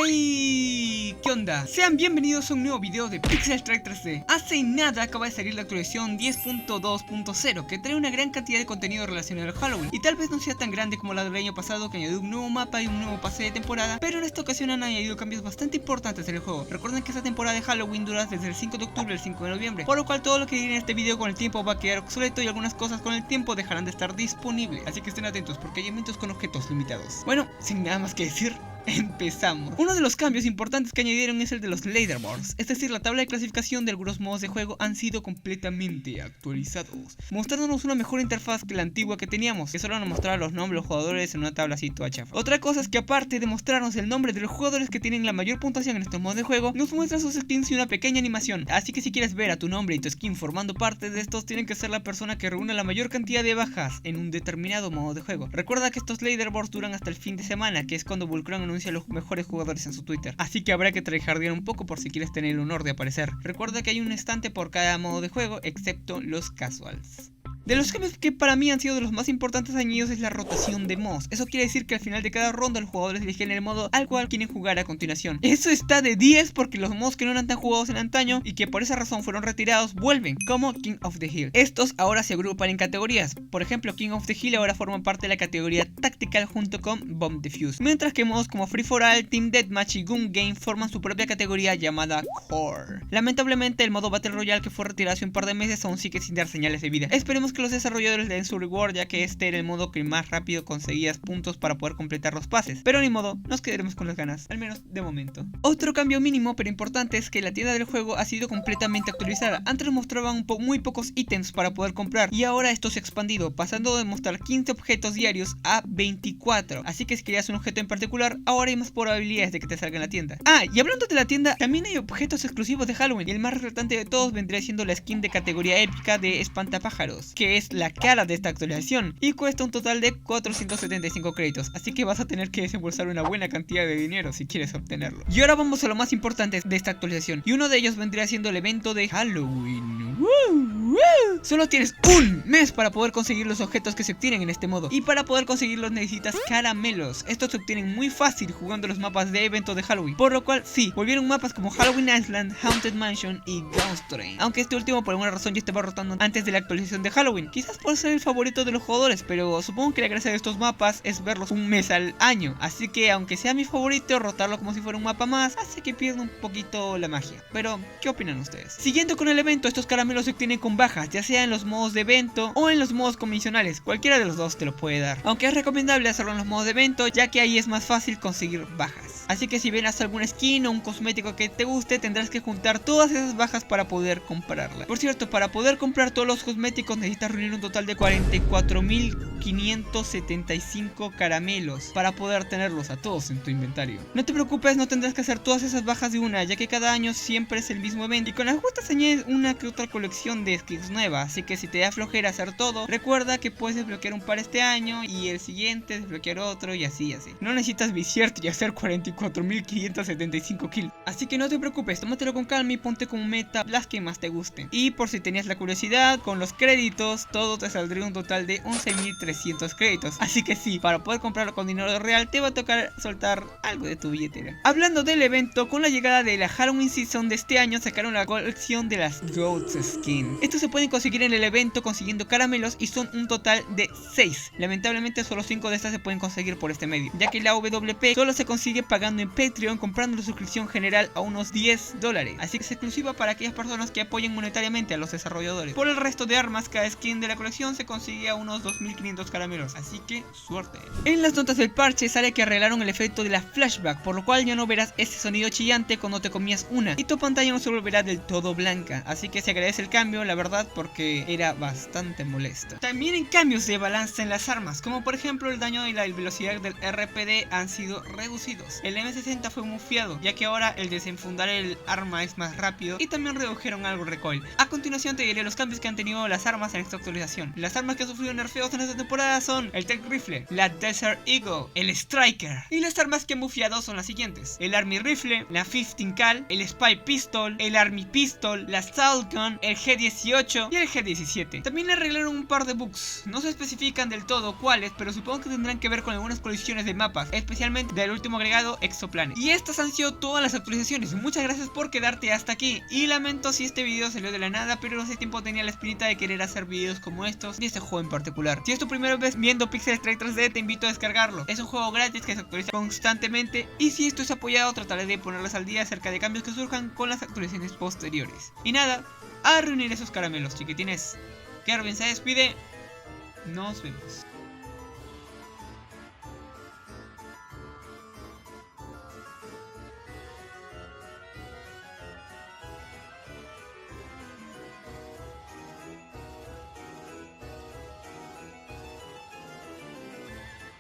¡Hey! ¿Qué onda? Sean bienvenidos a un nuevo video de Pixel Strike 3D. Hace nada acaba de salir la actualización 10.2.0 que trae una gran cantidad de contenido relacionado al Halloween. Y tal vez no sea tan grande como la del año pasado, que añadió un nuevo mapa y un nuevo pase de temporada, pero en esta ocasión han añadido cambios bastante importantes en el juego. Recuerden que esta temporada de Halloween dura desde el 5 de octubre al 5 de noviembre, por lo cual todo lo que diré en este video con el tiempo va a quedar obsoleto y algunas cosas con el tiempo dejarán de estar disponibles. Así que estén atentos porque hay eventos con objetos limitados. Bueno, sin nada más que decir, empezamos. Uno de los cambios importantes que añadieron es el de los leaderboards, es decir, la tabla de clasificación de algunos modos de juego han sido completamente actualizados, mostrándonos una mejor interfaz que la antigua que teníamos, que solo nos mostraba los nombres de los jugadores en una tabla así toda chafa. Otra cosa es que aparte de mostrarnos el nombre de los jugadores que tienen la mayor puntuación en estos modos de juego, nos muestra sus skins y una pequeña animación, así que si quieres ver a tu nombre y tu skin formando parte de estos, tienen que ser la persona que reúna la mayor cantidad de bajas en un determinado modo de juego. Recuerda que estos leaderboards duran hasta el fin de semana, que es cuando Vulcran anuncia a los mejores jugadores en su Twitter, así que habrá que tryhardear un poco por si quieres tener el honor de aparecer. Recuerda que hay un estante por cada modo de juego, excepto los casuals. De los cambios que para mí han sido de los más importantes añadidos es la rotación de mods. Eso quiere decir que al final de cada ronda los jugadores eligen el modo al cual quieren jugar a continuación. Eso está de 10 porque los mods que no eran tan jugados en antaño y que por esa razón fueron retirados vuelven, como King of the Hill. Estos ahora se agrupan en categorías. Por ejemplo, King of the Hill ahora forma parte de la categoría Tactical junto con Bomb Defuse, mientras que mods como Free for All, Team Deathmatch y Gun Game forman su propia categoría llamada Core. Lamentablemente el modo Battle Royale, que fue retirado hace un par de meses, aún sigue sin dar señales de vida. Esperemos que los desarrolladores le den su reward, ya que este era el modo que más rápido conseguías puntos para poder completar los pases, pero ni modo, nos quedaremos con las ganas, al menos de momento. Otro cambio mínimo pero importante es que la tienda del juego ha sido completamente actualizada. Antes mostraban muy pocos ítems para poder comprar y ahora esto se ha expandido, pasando de mostrar 15 objetos diarios a 24, así que si querías un objeto en particular, ahora hay más probabilidades de que te salga en la tienda. Y hablando de la tienda, también hay objetos exclusivos de Halloween, y el más resaltante de todos vendría siendo la skin de categoría épica de Espantapájaros, que es la cara de esta actualización y cuesta un total de 475 créditos, así que vas a tener que desembolsar una buena cantidad de dinero si quieres obtenerlo. Y ahora vamos a lo más importante de esta actualización, y uno de ellos vendría siendo el evento de Halloween. Solo tienes un mes para poder conseguir los objetos que se obtienen en este modo, y para poder conseguirlos necesitas caramelos. Estos se obtienen muy fácil jugando los mapas de evento de Halloween, por lo cual sí, volvieron mapas como Halloween Island, Haunted Mansion y Ghost Train, aunque este último por alguna razón ya estaba rotando antes de la actualización de Halloween, quizás por ser el favorito de los jugadores, pero supongo que la gracia de estos mapas es verlos un mes al año, así que aunque sea mi favorito, rotarlo como si fuera un mapa más hace que pierda un poquito la magia. Pero, ¿qué opinan ustedes? Siguiendo con el evento, estos caramelos se obtienen con bajas, ya sea en los modos de evento o en los modos convencionales, cualquiera de los dos te lo puede dar, aunque es recomendable hacerlo en los modos de evento, ya que ahí es más fácil conseguir bajas. Así que si ven hasta algún skin o un cosmético que te guste, tendrás que juntar todas esas bajas para poder comprarla. Por cierto, para poder comprar todos los cosméticos necesitas reunir un total de 44.575 caramelos para poder tenerlos a todos en tu inventario. No te preocupes, no tendrás que hacer todas esas bajas de una, ya que cada año siempre es el mismo evento y con las justas añades una que otra colección de skins nuevas, así que si te da flojera hacer todo, recuerda que puedes desbloquear un par este año y el siguiente desbloquear otro y así. No necesitas viciarte y hacer 44.575 kills, así que no te preocupes, tómatelo con calma y ponte como meta las que más te gusten. Y por si tenías la curiosidad, con los créditos todo te saldría un total de 11.300 créditos, así que sí, para poder comprarlo con dinero real te va a tocar soltar algo de tu billetera. Hablando del evento, con la llegada de la Halloween Season de este año sacaron la colección de las Ghost Skin. Estos se pueden conseguir en el evento consiguiendo caramelos y son un total de 6. Lamentablemente solo 5 de estas se pueden conseguir por este medio, ya que la WP solo se consigue pagando en Patreon, comprando la suscripción general a unos $10, así que es exclusiva para aquellas personas que apoyen monetariamente a los desarrolladores. Por el resto de armas, cada skin de la colección se consigue a unos 2.500 caramelos, así que suerte. En las notas del parche sale que arreglaron el efecto de la flashback, por lo cual ya no verás ese sonido chillante cuando te comías una, y tu pantalla no se volverá del todo blanca, así que se agradece el cambio, la verdad, porque era bastante molesto. También hay cambios de balance en las armas, como por ejemplo el daño y la velocidad del RPD han sido reducidos. El M60 fue mufiado, ya que ahora el desenfundar el arma es más rápido, y también redujeron algo el recoil. A continuación te diré los cambios que han tenido las armas en esta actualización. Las armas que han sufrido nerfeos en esta temporada son el Tech Rifle, la Desert Eagle, el Striker, y las armas que han bufiado son las siguientes: el Army Rifle, la 15 Cal, el Spy Pistol, el Army Pistol, la Assault Gun, el G18 y el G17. También arreglaron un par de bugs, no se especifican del todo cuáles, pero supongo que tendrán que ver con algunas colisiones de mapas, especialmente del último agregado, Exoplanet. Y estas han sido todas las actualizaciones. Muchas gracias por quedarte hasta aquí. Y lamento si este video salió de la nada, pero hace tiempo tenía la espinita de querer hacer videos como estos de este juego en particular. Si es tu primera vez viendo Pixel Strike 3D, te invito a descargarlo. Es un juego gratis que se actualiza constantemente, y si esto es apoyado, trataré de ponerlas al día acerca de cambios que surjan con las actualizaciones posteriores. Y nada, a reunir esos caramelos, chiquitines. Kervin se despide. Nos vemos.